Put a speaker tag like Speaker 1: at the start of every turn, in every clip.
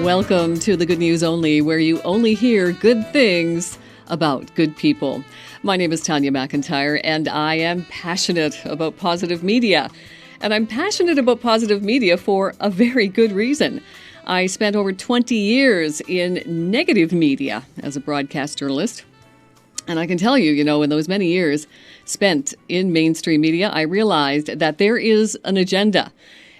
Speaker 1: Welcome to the Good News Only, where you only hear good things about good people. My name is Tanya MacIntyre, and I am passionate about positive media. And I'm passionate about positive media for a very good reason. I spent over 20 years in negative media as a broadcast journalist. And I can tell you, in those many years spent in mainstream media, I realized that there is an agenda.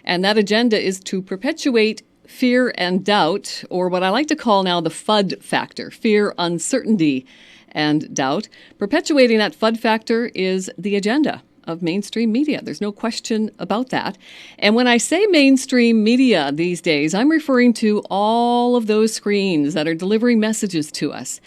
Speaker 1: And that agenda is to perpetuate fear and doubt, or what I like to call now the FUD factor, fear, uncertainty, and doubt. Perpetuating that FUD factor is the agenda of mainstream media. There's no question about that. And when I say mainstream media these days, I'm referring to all of those screens that are delivering messages to us,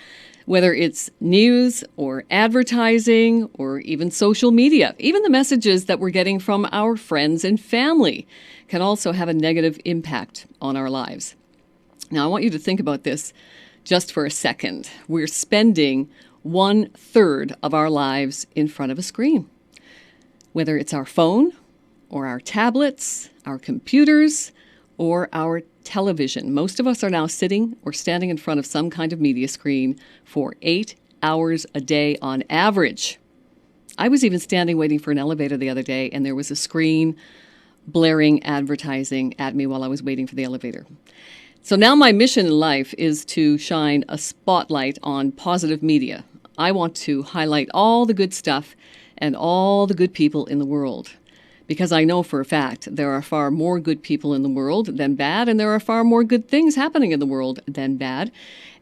Speaker 1: whether it's news or advertising or even social media. Even the messages that we're getting from our friends and family can also have a negative impact on our lives. Now, I want you to think about this just for a second. We're spending 1/3 of our lives in front of a screen, whether it's our phone or our tablets, our computers, or our television. Most of us are now sitting or standing in front of some kind of media screen for 8 hours a day on average. I was even standing waiting for an elevator the other day, and there was a screen blaring advertising at me while I was waiting for the elevator. So now my mission in life is to shine a spotlight on positive media. I want to highlight all the good stuff and all the good people in the world, because I know for a fact there are far more good people in the world than bad, and there are far more good things happening in the world than bad.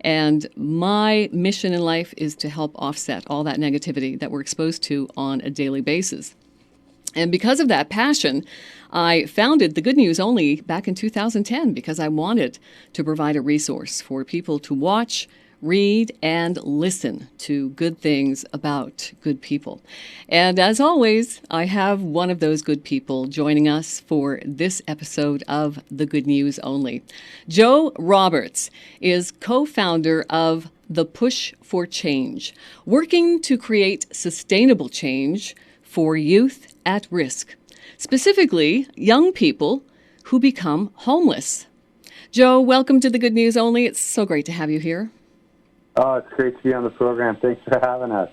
Speaker 1: And my mission in life is to help offset all that negativity that we're exposed to on a daily basis. And because of that passion, I founded the Good News Only back in 2010 because I wanted to provide a resource for people to watch, read, and listen to good things about good people. And as always, I have one of those good people joining us for this episode of The Good News Only. Joe Roberts is co-founder of The Push for Change, working to create sustainable change for youth at risk, specifically young people who become homeless. Joe, welcome to The Good News Only. It's so great to have you here.
Speaker 2: Oh, it's great to be on the program. Thanks for having us.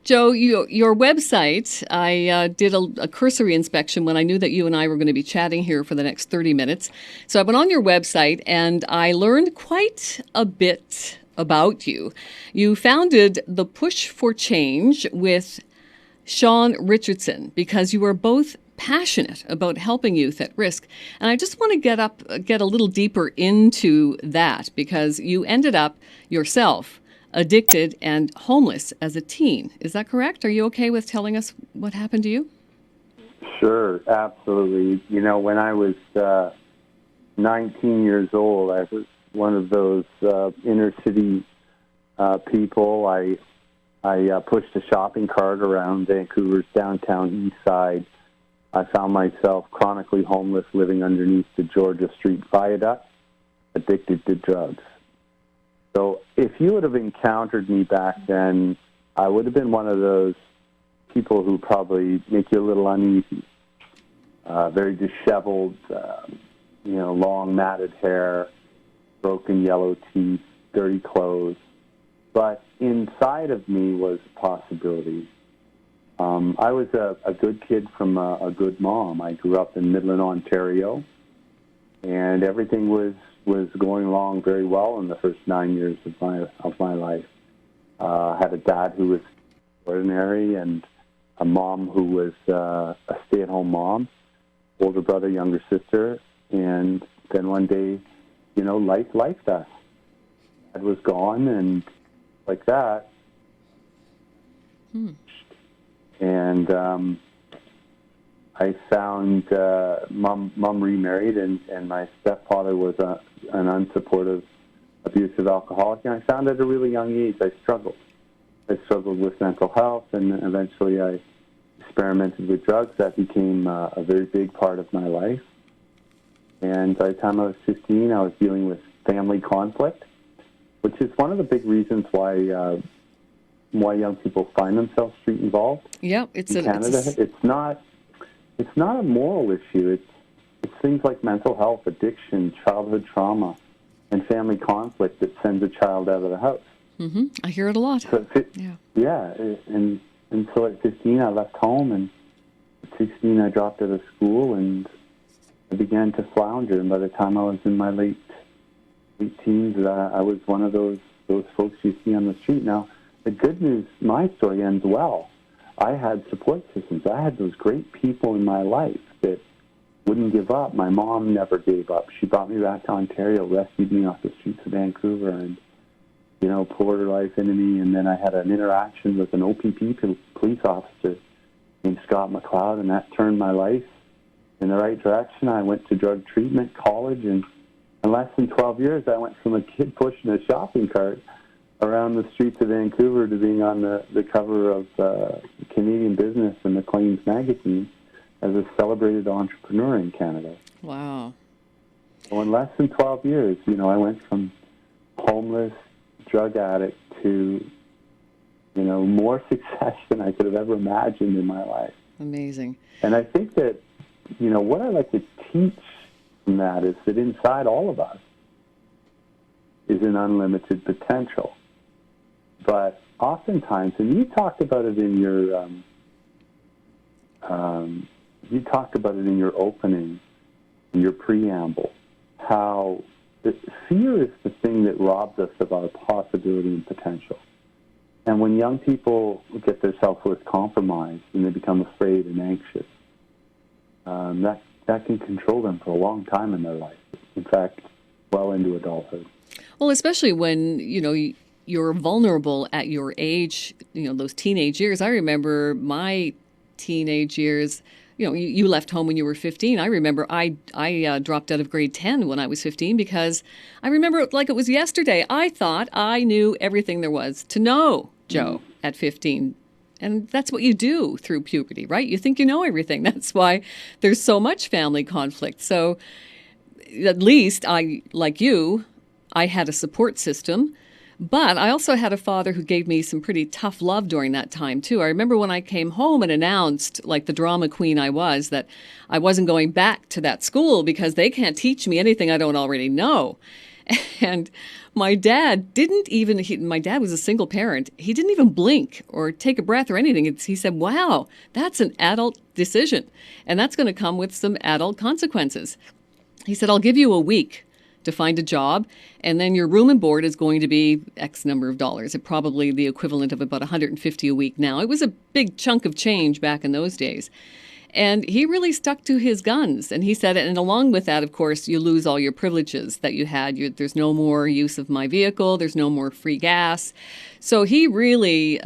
Speaker 1: Joe, your website, I did a cursory inspection when I knew that you and I were going to be chatting here for the next 30 minutes. So I went on your website and I learned quite a bit about you. You founded The Push for Change with Sean Richardson because you are both passionate about helping youth at risk. And I just want to get a little deeper into that because you ended up yourself addicted and homeless as a teen. Is that correct? Are you okay with telling us what happened to you?
Speaker 2: Sure, absolutely. When I was 19 years old, I was one of those inner city people. I pushed a shopping cart around Vancouver's downtown east side. I found myself chronically homeless, living underneath the Georgia Street Viaduct, addicted to drugs. So if you would have encountered me back then, I would have been one of those people who probably make you a little uneasy. Very disheveled, long matted hair, broken yellow teeth, dirty clothes. But inside of me was a possibility. I was a good kid from a good mom. I grew up in Midland, Ontario, and everything was going along very well in the first 9 years of my life. I had a dad who was ordinary and a mom who was a stay-at-home mom, older brother, younger sister, and then one day, life lifed us. Dad was gone, and like that. And I found mom remarried, and my stepfather was an unsupportive, abusive alcoholic. And I found at a really young age I struggled. I struggled with mental health, and eventually I experimented with drugs. That became a very big part of my life. And by the time I was 15, I was dealing with family conflict, which is one of the big reasons why young people find themselves street involved.
Speaker 1: Yeah,
Speaker 2: in Canada. It's not a moral issue. It's things like mental health, addiction, childhood trauma, and family conflict that sends a child out of the house.
Speaker 1: Mm-hmm. I hear it a lot.
Speaker 2: So yeah, and so at 15 I left home, and at 16 I dropped out of school, and I began to flounder. And by the time I was in my late teens, I was one of those folks you see on the street. Now, the good news, my story ends well. I had support systems. I had those great people in my life that wouldn't give up. My mom never gave up. She brought me back to Ontario, rescued me off the streets of Vancouver, and poured her life into me. And then I had an interaction with an OPP police officer named Scott McCloud, and that turned my life in the right direction. I went to drug treatment, college, and in less than 12 years, I went from a kid pushing a shopping cart around the streets of Vancouver to being on the cover of Canadian Business and McClain's magazine as a celebrated entrepreneur in Canada.
Speaker 1: Wow.
Speaker 2: So in less than 12 years, I went from homeless, drug addict to, more success than I could have ever imagined in my life.
Speaker 1: Amazing.
Speaker 2: And I think that, what I like to teach from that is that inside all of us is an unlimited potential. But oftentimes, and you talked about it in your opening, in your preamble, how fear is the thing that robs us of our possibility and potential. And when young people get their self-worth compromised and they become afraid and anxious, that can control them for a long time in their life. In fact, well into adulthood.
Speaker 1: Well, especially when, you're vulnerable at your age, those teenage years. I remember my teenage years. You left home when you were 15. I remember I dropped out of grade 10 when I was 15 because I remember it like it was yesterday. I thought I knew everything there was to know, Joe, at 15. And that's what you do through puberty, right? You think you know everything. That's why there's so much family conflict. So at least like you, I had a support system. But I also had a father who gave me some pretty tough love during that time, too. I remember when I came home and announced, like the drama queen I was, that I wasn't going back to that school because they can't teach me anything I don't already know. And my dad my dad was a single parent. He didn't even blink or take a breath or anything. He said, wow, that's an adult decision. And that's going to come with some adult consequences. He said, I'll give you a week to find a job, and then your room and board is going to be X number of dollars. It probably the equivalent of about $150 a week now. It was a big chunk of change back in those days. And he really stuck to his guns. And he said, and along with that, of course, you lose all your privileges that you had. There's no more use of my vehicle. There's no more free gas. So he really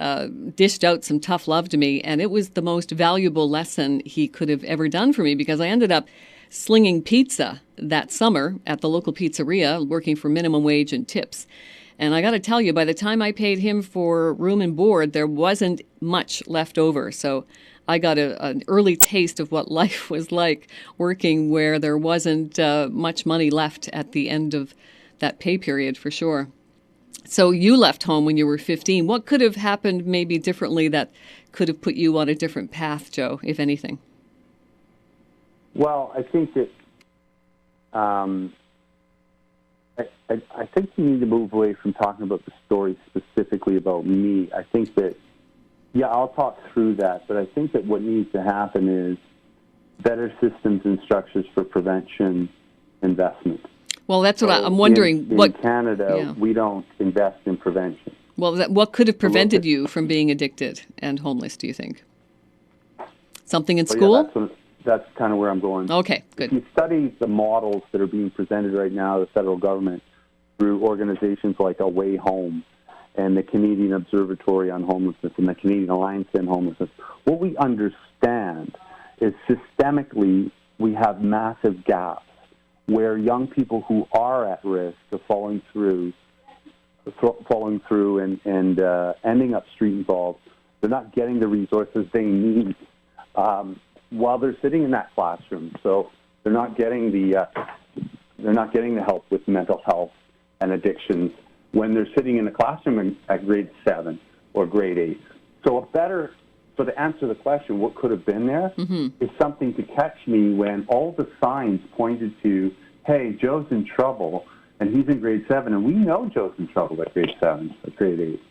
Speaker 1: dished out some tough love to me. And it was the most valuable lesson he could have ever done for me, because I ended up slinging pizza that summer at the local pizzeria, working for minimum wage and tips. And I got to tell you, by the time I paid him for room and board, there wasn't much left over. So I got an early taste of what life was like working where there wasn't much money left at the end of that pay period, for sure. So you left home when you were 15. What could have happened maybe differently that could have put you on a different path, Joe, if anything?
Speaker 2: Well, I think that I think you need to move away from talking about the story specifically about me. I think that, yeah, I'll talk through that, but I think that what needs to happen is better systems and structures for prevention investment.
Speaker 1: Well, that's what I'm wondering.
Speaker 2: In Canada, we don't invest in prevention.
Speaker 1: Well, what could have prevented you from being addicted and homeless, do you think? Something in school?
Speaker 2: Yeah, that's kind of where I'm going.
Speaker 1: Okay, good.
Speaker 2: If you study the models that are being presented right now, the federal government, through organizations like A Way Home and the Canadian Observatory on Homelessness and the Canadian Alliance to End Homelessness, what we understand is systemically we have massive gaps where young people who are at risk of falling through and ending up street involved, they're not getting the resources they need while they're sitting in that classroom. So they're not getting the help with mental health and addictions when they're sitting in the classroom at grade 7 or grade 8. So to answer the question, what could have been there is something to catch me when all the signs pointed to, hey, Joe's in trouble. and he's in grade 7, and we know Joe's in trouble at grade 7, at grade 8.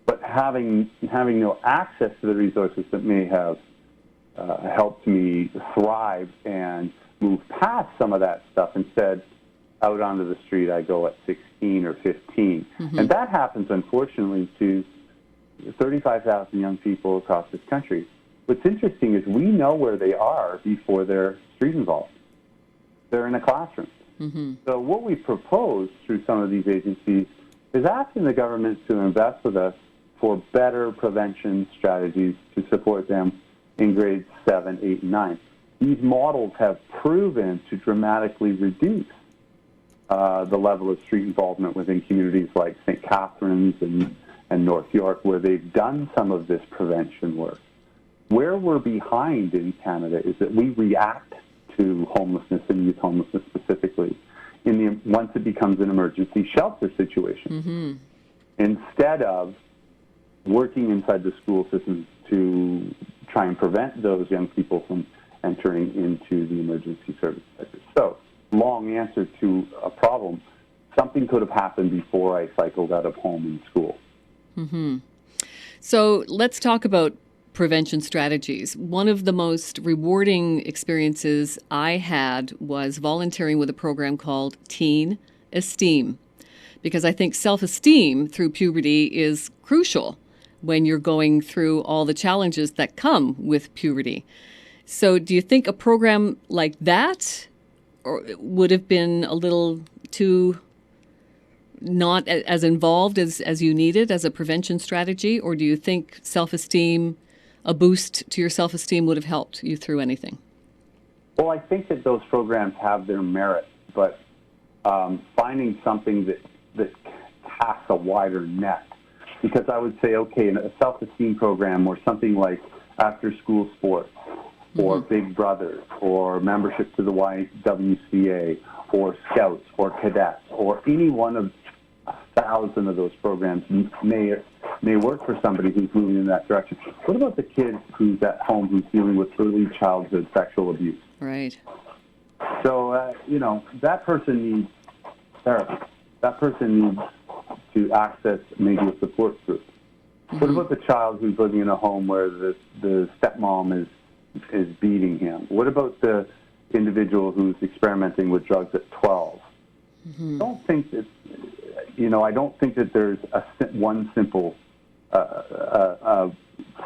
Speaker 2: But having no access to the resources that may have helped me thrive and move past some of that stuff, instead, out onto the street I go at 16 or 15. Mm-hmm. And that happens, unfortunately, to 35,000 young people across this country. What's interesting is we know where they are before they're street involved. They're in a classroom. Mm-hmm. So what we propose through some of these agencies is asking the governments to invest with us for better prevention strategies to support them in grades 7, 8, and 9. These models have proven to dramatically reduce the level of street involvement within communities like St. Catharines and North York, where they've done some of this prevention work. Where we're behind in Canada is that we react to homelessness and youth homelessness specifically once it becomes an emergency shelter situation, instead of working inside the school systems to try and prevent those young people from entering into the emergency service sector. So, long answer to a problem. Something could have happened before I cycled out of home and school.
Speaker 1: Mm-hmm. So let's talk about prevention strategies. One of the most rewarding experiences I had was volunteering with a program called Teen Esteem, because I think self-esteem through puberty is crucial when you're going through all the challenges that come with puberty. So do you think a program like that would have been a little too not as involved as you needed as a prevention strategy? Or do you think self-esteem, a boost to your self-esteem would have helped you through anything?
Speaker 2: Well, I think that those programs have their merit, but finding something that casts a wider net. Because I would say, okay, in a self-esteem program or something like after-school sports or Big Brothers or membership to the YWCA or Scouts or Cadets or any one of 1,000 of those programs may work for somebody who's moving in that direction. What about the kid who's at home who's dealing with early childhood sexual abuse?
Speaker 1: Right.
Speaker 2: So, that person needs therapy. That person needs to access maybe a support group. What about the child who's living in a home where the stepmom is beating him? What about the individual who's experimenting with drugs at 12? I don't think that, I don't think that there's one simple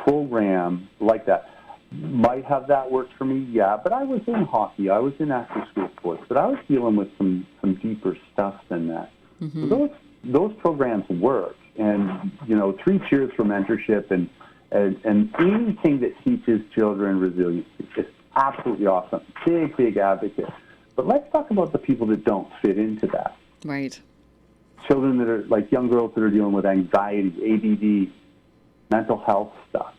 Speaker 2: program like that. Might have that worked for me, yeah, but I was in hockey, I was in after-school sports, but I was dealing with some deeper stuff than that. So those programs work, and 3 cheers for mentorship and anything that teaches children resiliency is absolutely awesome. Big advocate. But let's talk about the people that don't fit into that.
Speaker 1: Right.
Speaker 2: Children that are like young girls that are dealing with anxiety, ADD, mental health stuff.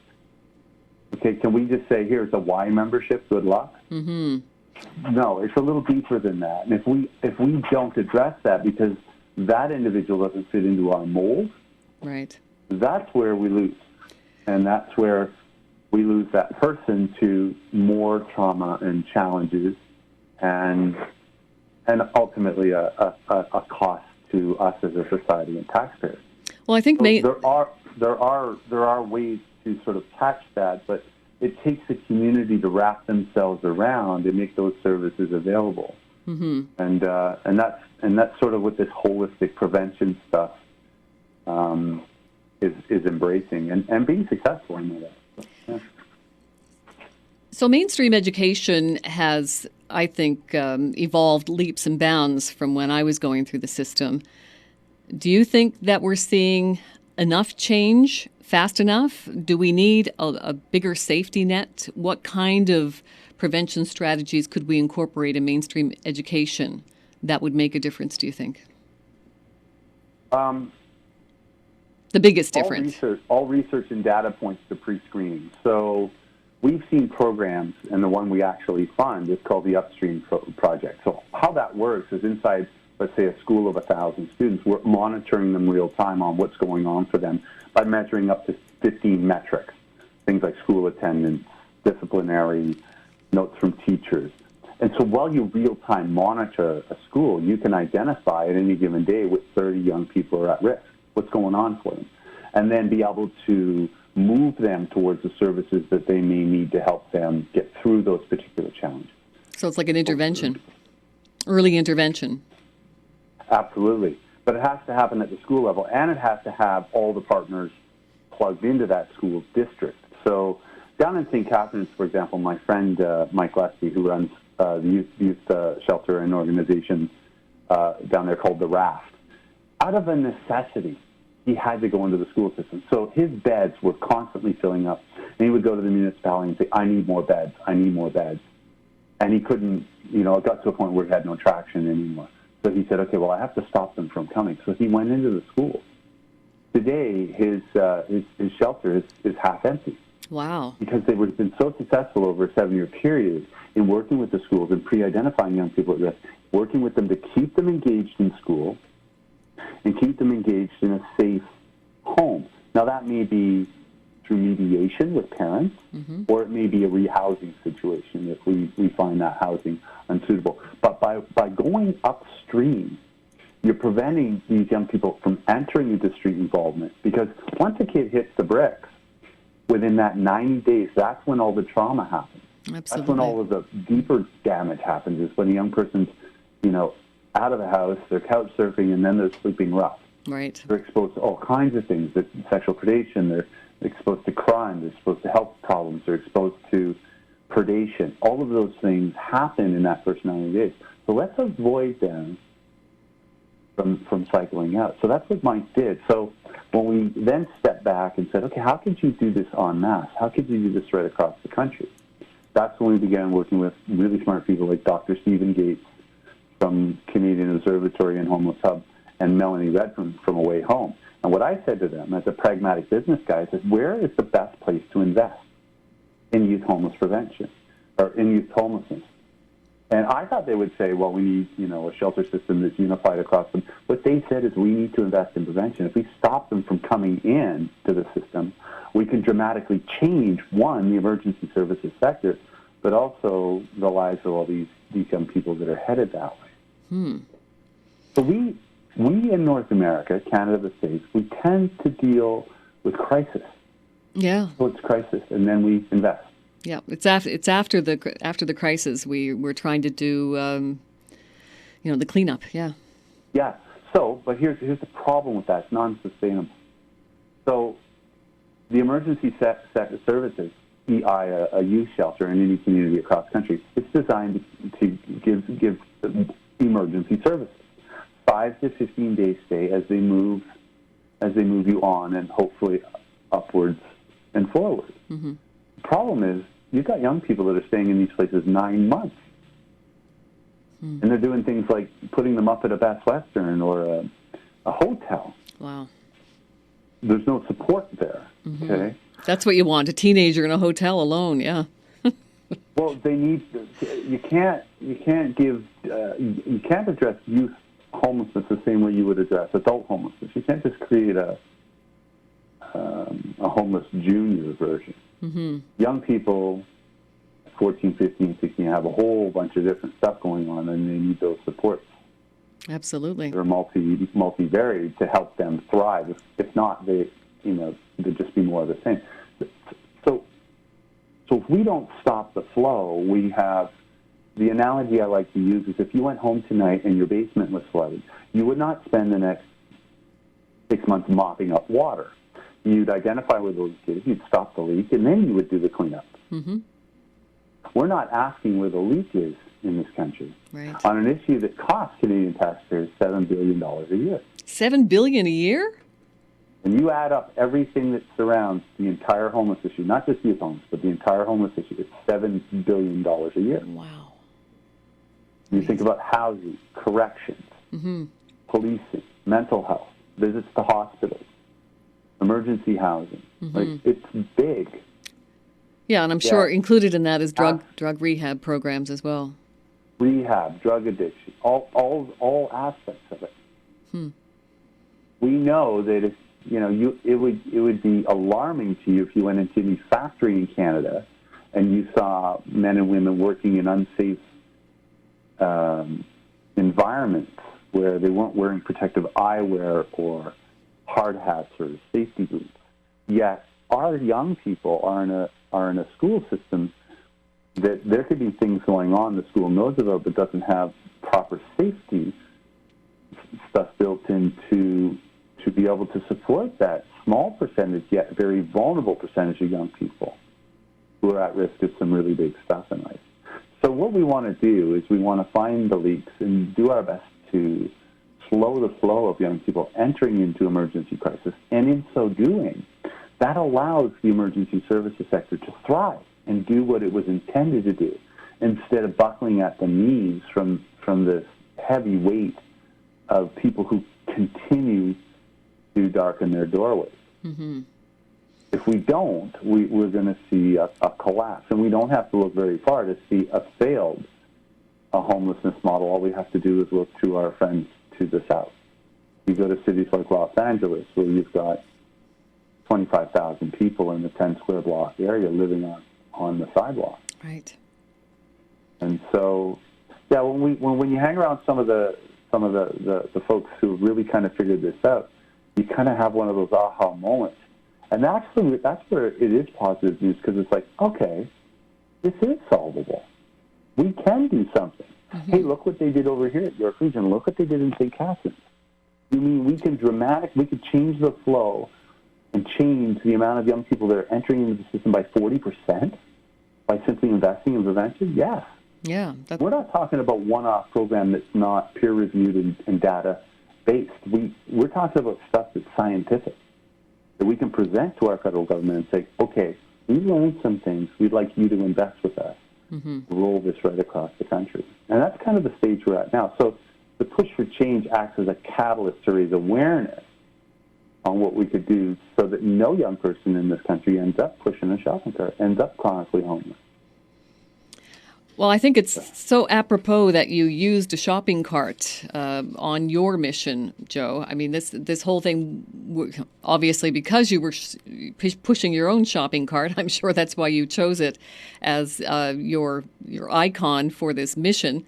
Speaker 2: Okay, can we just say, here, it's a Y membership, good luck? No, it's a little deeper than that. And if we don't address that because that individual doesn't fit into our mold,
Speaker 1: right,
Speaker 2: that's where we lose. And that's where we lose that person to more trauma and challenges and ultimately a cost to us as a society and taxpayers.
Speaker 1: Well, I think
Speaker 2: there are ways to sort of catch that, but it takes a community to wrap themselves around and make those services available. And that's sort of what this holistic prevention stuff is embracing and being successful in that. Yeah.
Speaker 1: So mainstream education has, I think, evolved leaps and bounds from when I was going through the system. Do you think that we're seeing enough change fast enough? Do we need a bigger safety net? What kind of prevention strategies could we incorporate in mainstream education that would make a difference, do you think? The biggest difference?
Speaker 2: All research and data points to pre-screening. So we've seen programs, and the one we actually fund is called the Upstream Project. So how that works is inside, let's say, a school of 1,000 students, we're monitoring them real time on what's going on for them by measuring up to 15 metrics, things like school attendance, disciplinary, notes from teachers. And so while you real-time monitor a school, you can identify at any given day which 30 young people are at risk, what's going on for them, and then be able to move them towards the services that they may need to help them get through those particular challenges.
Speaker 1: So it's like an intervention, early intervention.
Speaker 2: Absolutely. But it has to happen at the school level, and it has to have all the partners plugged into that school district. So down in St. Catharines, for example, my friend Mike Leslie, who runs the youth shelter and organization down there called The Raft, out of a necessity, he had to go into the school system. So his beds were constantly filling up. And he would go to the municipality and say, I need more beds, I need more beds. And he couldn't, it got to a point where he had no traction anymore. So he said, okay, well, I have to stop them from coming. So he went into the school. Today, his shelter is half empty.
Speaker 1: Wow.
Speaker 2: Because they've been so successful over a 7-year period in working with the schools and pre-identifying young people at risk, working with them to keep them engaged in school and keep them engaged in a safe home. Now, that may be through mediation with parents, or it may be a rehousing situation if we find that housing unsuitable. But by going upstream, you're preventing these young people from entering into street involvement, because once a kid hits the bricks, within that 90 days, that's when all the trauma happens.
Speaker 1: Absolutely.
Speaker 2: That's when all of the deeper damage happens, is when a young person's, out of the house, they're couch surfing, and then they're sleeping rough.
Speaker 1: Right.
Speaker 2: They're exposed to all kinds of things, sexual predation, they're exposed to crime, they're exposed to health problems, they're exposed to predation. All of those things happen in that first 90 days. So let's avoid them from cycling out. So that's what Mike did. So when we then stepped back and said, okay, how could you do this en masse? How could you do this right across the country? That's when we began working with really smart people like Dr. Stephen Gates from Canadian Observatory and Homeless Hub, and Melanie Redfern from Away Home. And what I said to them as a pragmatic business guy is, where is the best place to invest in youth homeless prevention or in youth homelessness? And I thought they would say, well, we need, a shelter system that's unified across them. What they said is, we need to invest in prevention. If we stop them from coming in to the system, we can dramatically change, one, the emergency services sector, but also the lives of all these young people that are headed that way. So we in North America, Canada, the States, we tend to deal with crisis.
Speaker 1: Yeah.
Speaker 2: So it's crisis, and then we invest.
Speaker 1: Yeah, it's after the crisis we're trying to do the cleanup. Yeah.
Speaker 2: Yeah. So, but here's the problem with that: it's non-sustainable. So, the emergency services, EI, a youth shelter in any community across the country, it's designed to give emergency services, 5 to 15 day stay as they move you on and hopefully upwards and forward. The problem is, you've got young people that are staying in these places 9 months. And they're doing things like putting them up at a Best Western or a hotel. Wow. There's no support there, okay?
Speaker 1: That's what you want, a teenager in a hotel alone, yeah.
Speaker 2: Well, they need, you can't address youth homelessness the same way you would address adult homelessness. You can't just create a homeless junior version. Young people, 14, 15, 16, have a whole bunch of different stuff going on, and they need those supports.
Speaker 1: Absolutely.
Speaker 2: They're multivariate to help them thrive. If not, they'd just be more of the same. So if we don't stop the flow, we have, the analogy I like to use is, if you went home tonight and your basement was flooded, you would not spend the next 6 months mopping up water. You'd identify where the leak is, you'd stop the leak, and then you would do the cleanup. We're not asking where the leak is in this country,
Speaker 1: right,
Speaker 2: on an issue that costs Canadian taxpayers $7 billion a year.
Speaker 1: $7 billion a year?
Speaker 2: And you add up everything that surrounds the entire homeless issue, not just youth homeless, but the entire homeless issue, it's $7 billion a year.
Speaker 1: Wow.
Speaker 2: You think about housing, corrections, policing, mental health, visits to hospitals, emergency housing. Like, it's big.
Speaker 1: Yeah, and I'm sure included in that is drug rehab programs as well.
Speaker 2: Rehab, drug addiction, all aspects of it. We know that if it would be alarming to you if you went into any factory in Canada and you saw men and women working in unsafe environments where they weren't wearing protective eyewear or hard hats or safety boots. Yet our young people are in a school system that there could be things going on the school knows about but doesn't have proper safety stuff built in to be able to support that small percentage yet very vulnerable percentage of young people who are at risk of some really big stuff in life. So what we want to do is we want to find the leaks and do our best to slow the flow of young people entering into emergency crisis. And in so doing, that allows the emergency services sector to thrive and do what it was intended to do instead of buckling at the knees from this heavy weight of people who continue to darken their doorways. Mm-hmm. If we don't, we're going to see a collapse. And we don't have to look very far to see a homelessness model. All we have to do is look to our friends to the south. You go to cities like Los Angeles, where you've got 25,000 people in the 10 square block area living on the sidewalk.
Speaker 1: Right.
Speaker 2: And so, yeah, when you hang around some of the folks who really kind of figured this out, you kind of have one of those aha moments. And that's where it is positive news, because it's like, okay, this is solvable. We can do something. Mm-hmm. Hey, look what they did over here at York Region. Look what they did in St. Catharines. You mean we could change the flow and change the amount of young people that are entering into the system by 40% by simply investing in prevention? Yes.
Speaker 1: Yeah.
Speaker 2: We're not talking about one-off program that's not peer-reviewed and data-based. We're talking about stuff that's scientific, that we can present to our federal government and say, okay, we've learned some things. We'd like you to invest with us. Mm-hmm. Roll this right across the country. And that's kind of the stage we're at now. So the push for change acts as a catalyst to raise awareness on what we could do so that no young person in this country ends up pushing a shopping cart, ends up chronically homeless.
Speaker 1: Well, I think it's so apropos that you used a shopping cart on your mission, Joe. I mean, this whole thing, obviously, because you were pushing your own shopping cart, I'm sure that's why you chose it as your icon for this mission.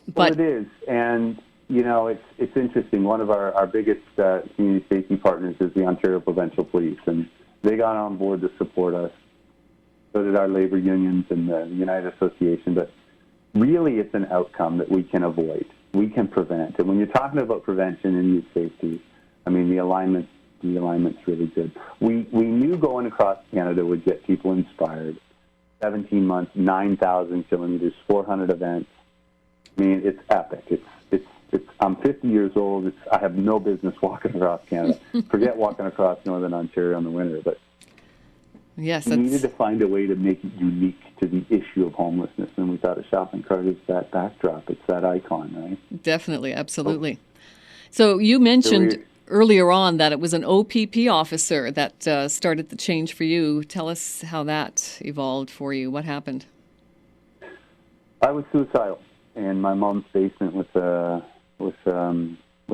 Speaker 2: But well, it is, and you know, it's interesting. One of our biggest community safety partners is the Ontario Provincial Police, and they got on board to support us. So did our labor unions and the United Association. But really, it's an outcome that we can avoid. We can prevent. And when you're talking about prevention and youth safety, I mean, the alignment's really good. We knew going across Canada would get people inspired. 17 months, 9,000 kilometers, 400 events. I mean, it's epic. I'm 50 years old. I have no business walking across Canada. Forget walking across Northern Ontario in the winter, but
Speaker 1: yes,
Speaker 2: we needed to find a way to make it unique to the issue of homelessness, and we thought a shopping cart is that backdrop. It's that icon, right?
Speaker 1: Definitely, absolutely. So you mentioned earlier on that it was an OPP officer that started the change for you. Tell us how that evolved for you. What happened?
Speaker 2: I was suicidal in my mom's basement with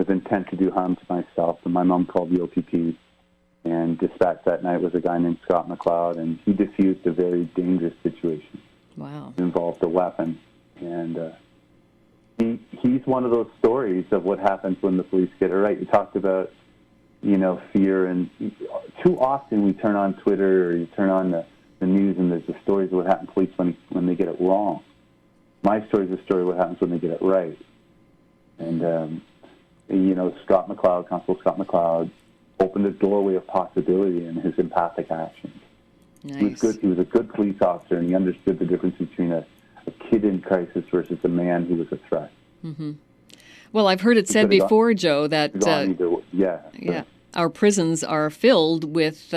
Speaker 2: intent to do harm to myself, and my mom called the OPP. And dispatched that night was a guy named Scott McCloud, and he diffused a very dangerous situation.
Speaker 1: Wow.
Speaker 2: It involved a weapon. And he's one of those stories of what happens when the police get it right. You talked about, fear, and too often we turn on Twitter or you turn on the news and there's the stories of what happens to police when they get it wrong. My story is the story of what happens when they get it right. And, Scott McCloud, Constable Scott McCloud, opened a doorway of possibility in his empathic actions.
Speaker 1: Nice.
Speaker 2: He was a good police officer, and he understood the difference between a kid in crisis versus a man who was a threat.
Speaker 1: Mm-hmm. Well, I've heard it said before, Joe, that our prisons are filled with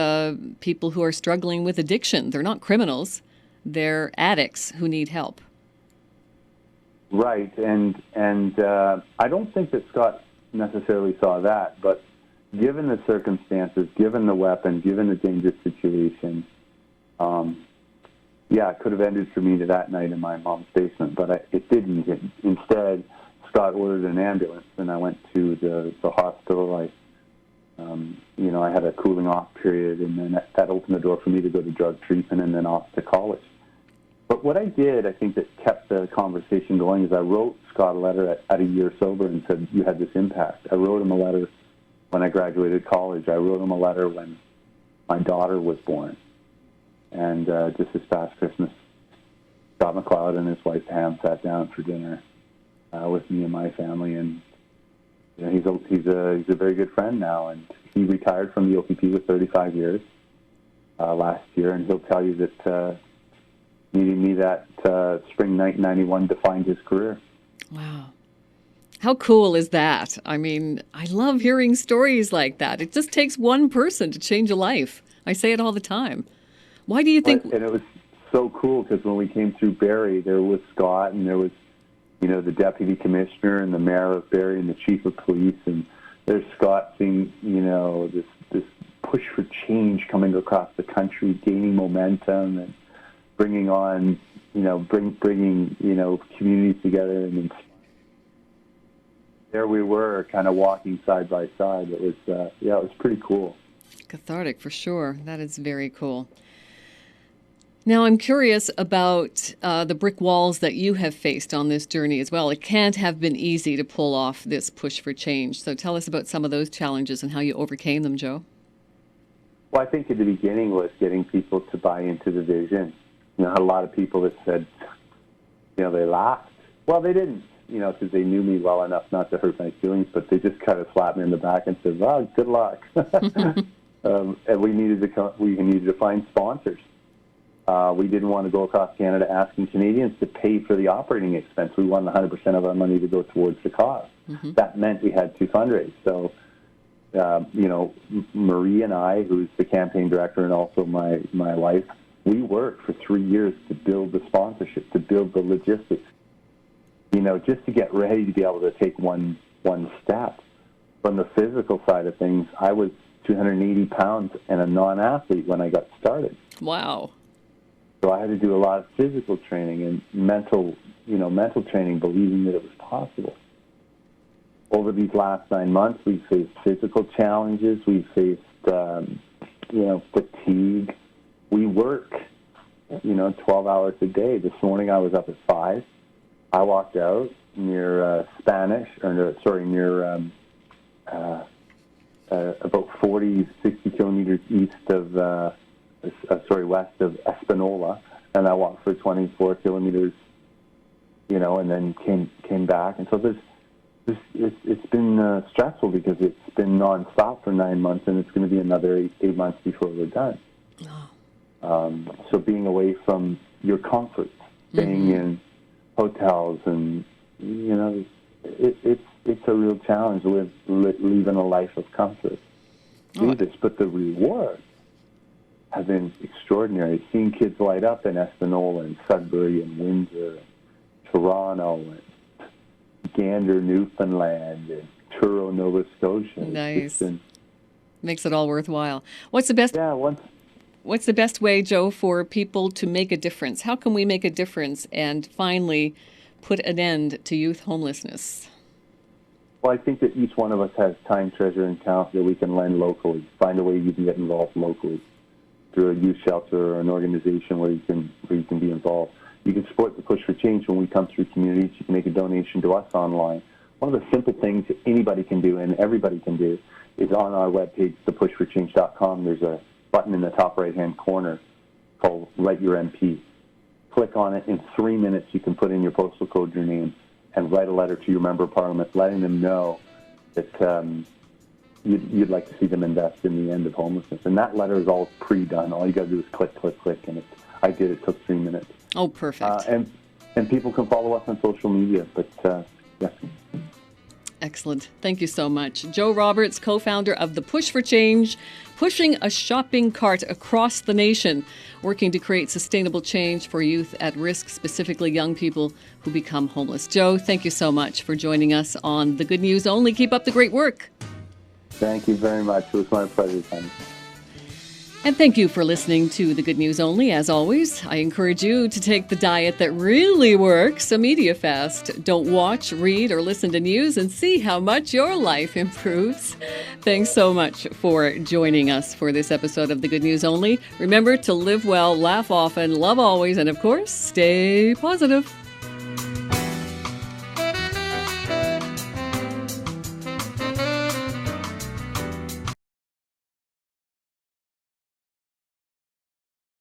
Speaker 1: people who are struggling with addiction. They're not criminals; they're addicts who need help.
Speaker 2: Right, and I don't think that Scott necessarily saw that, but given the circumstances, given the weapon, given the dangerous situation, it could have ended for me to that night in my mom's basement, but it didn't. Instead, Scott ordered an ambulance, and I went to the hospital. I had a cooling off period, and then that opened the door for me to go to drug treatment and then off to college. But what I did, I think, that kept the conversation going is I wrote Scott a letter at a year sober and said, you had this impact. I wrote him a letter when I graduated college. I wrote him a letter when my daughter was born. And just this past Christmas, Scott McCloud and his wife Pam sat down for dinner with me and my family. And you know, he's a very good friend now. And he retired from the OPP with 35 years last year. And he'll tell you that meeting me that spring 1991 defined his career.
Speaker 1: Wow. How cool is that? I mean, I love hearing stories like that. It just takes one person to change a life. I say it all the time. Why do you think...
Speaker 2: And it was so cool because when we came through Barrie, there was Scott and there was, you know, the deputy commissioner and the mayor of Barrie and the chief of police. And there's Scott seeing, you know, this push for change coming across the country, gaining momentum and bringing on, you know, bringing, you know, communities together. And there we were kind of walking side by side. It was, it was pretty cool.
Speaker 1: Cathartic for sure. That is very cool. Now, I'm curious about the brick walls that you have faced on this journey as well. It can't have been easy to pull off this push for change. So tell us about some of those challenges and how you overcame them, Joe.
Speaker 2: Well, I think at the beginning was getting people to buy into the vision. You know, I had a lot of people that said, you know, they laughed. Well, they didn't, you know, because they knew me well enough not to hurt my feelings, but they just kind of slapped me in the back and said, well, good luck. And we needed to find sponsors. We didn't want to go across Canada asking Canadians to pay for the operating expense. We wanted 100% of our money to go towards the cause. Mm-hmm. That meant we had to fundraise. So, you know, Marie and I, who's the campaign director and also my wife, we worked for 3 years to build the sponsorship, to build the logistics, you know, just to get ready to be able to take one step. From the physical side of things, I was 280 pounds and a non-athlete when I got started.
Speaker 1: Wow.
Speaker 2: So I had to do a lot of physical training and mental training, believing that it was possible. Over these last 9 months, we've faced physical challenges. We've faced, fatigue. We work, 12 hours a day. This morning I was up at 5. I walked out near about 40, 60 kilometers west of Espanola, and I walked for 24 kilometers, and then came back. And so it's been stressful because it's been nonstop for 9 months, and it's going to be another 8 months before we're done. Oh. So being away from your comfort, staying in hotels, and it's a real challenge living a life of comfort. Do this, but the reward have been extraordinary. Seeing kids light up in Espanola and Sudbury and Windsor, and Toronto, and Gander, Newfoundland, and Truro, Nova Scotia.
Speaker 1: Nice. Makes it all worthwhile. What's the best way, Joe, for people to make a difference? How can we make a difference and finally put an end to youth homelessness?
Speaker 2: Well, I think that each one of us has time, treasure, and talent that we can lend locally. Find a way you can get involved locally through a youth shelter or an organization where you can be involved. You can support the Push for Change when we come through communities. You can make a donation to us online. One of the simple things that anybody can do and everybody can do is on our webpage, thepushforchange.com. There's a button in the top right-hand corner called Write Your MP. Click on it. In 3 minutes, you can put in your postal code, your name, and write a letter to your member of parliament, letting them know that you'd like to see them invest in the end of homelessness. And that letter is all pre-done. All you got to do is click, click, click, and I did. It took 3 minutes.
Speaker 1: Oh, perfect.
Speaker 2: And people can follow us on social media, but yes.
Speaker 1: Excellent. Thank you so much. Joe Roberts, co-founder of the Push for Change, pushing a shopping cart across the nation, working to create sustainable change for youth at risk, specifically young people who become homeless. Joe, thank you so much for joining us on The Good News Only. Keep up the great work.
Speaker 2: Thank you very much. It was my pleasure, Tanya.
Speaker 1: And thank you for listening to The Good News Only. As always, I encourage you to take the diet that really works, a media fast. Don't watch, read, or listen to news and see how much your life improves. Thanks so much for joining us for this episode of The Good News Only. Remember to live well, laugh often, love always, and of course, stay positive.